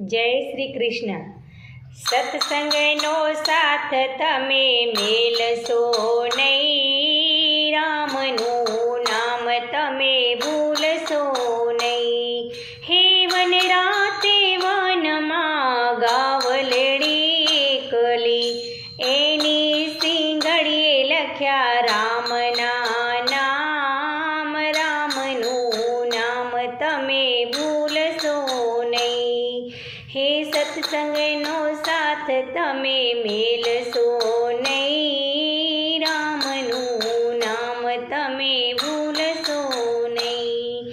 જય શ્રી કૃષ્ણ। સત્સંગનો સાથ તમે મેલશો નહીં, રામનું નામ તમે ભૂલશો નહીં। હે વન રાતે વનમાં ગાવલેડી એકલી, એની સિંગડીએ લખ્યા રામના નામ, રામનું નામ તમે ભૂલશો નહીં। હે સત્સંગનો સાથ તમે મેલશો નહીં, રામનું નામ તમે ભૂલશો નહીં।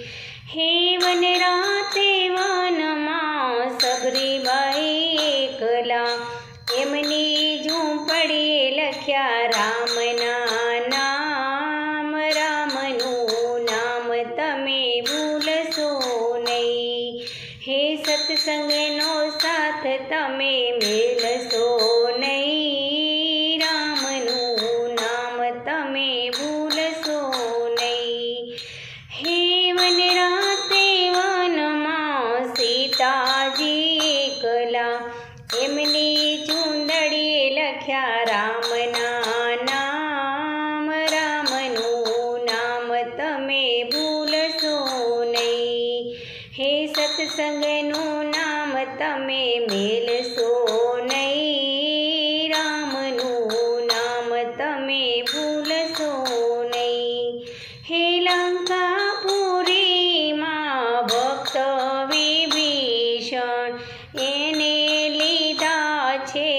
હે વન રાતે વનમાં સબરીબાઈ એકલા, એમની ઝૂંપડીએ લખ્યા રામના નામ, રામનું નામ તમે ભૂલશો નહીં। હે સત્સંગનો સાથ તમે મેલશો નહીં, રામનું નામ તમે ભૂલશો નહીં। હે વન રાતે વનમાં સીતાજી એકલા, એમની ચૂંદડીએ લખ્યા રામના નામ, રામનું નામ તમે ભૂલશો નહીં। હે સત્સંગનું નામ તમે મેલશો નહીં, રામનું નામ તમે ભૂલશો નહીં। હે લંકાપુરીમાં ભક્ત વિભીષણ, એને લીધા છે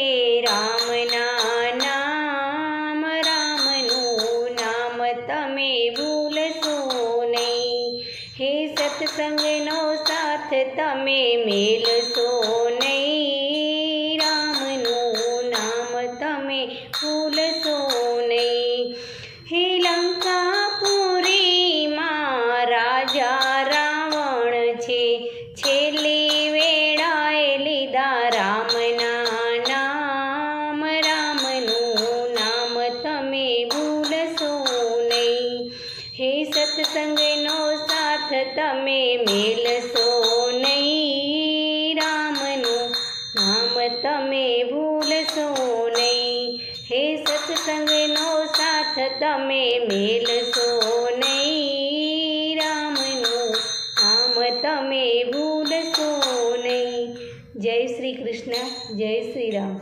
રામના નામ, રામનું નામ તમે ભૂલશો નહીં। હે સત્સંગનો સાથ તમે મેલશો નહીં, રામનું નામ તમે ભૂલશો નહીં। હે લંકાપુરીમાં રાજા રાવણ છે, છેલ્લી વેળાએ લીધા રામના નામ, રામનું નામ તમે ભૂલશો નહીં। હે સત્સંગનો સાથ તમે મેલશો નહીં, રામનું નામ તમે ભૂલશો નહીં। હે સત્સંગનો સાથ તમે મેલશો નહીં, રામનું નામ તમે ભૂલશો નહીં। જય શ્રી કૃષ્ણ, જય શ્રી રામ।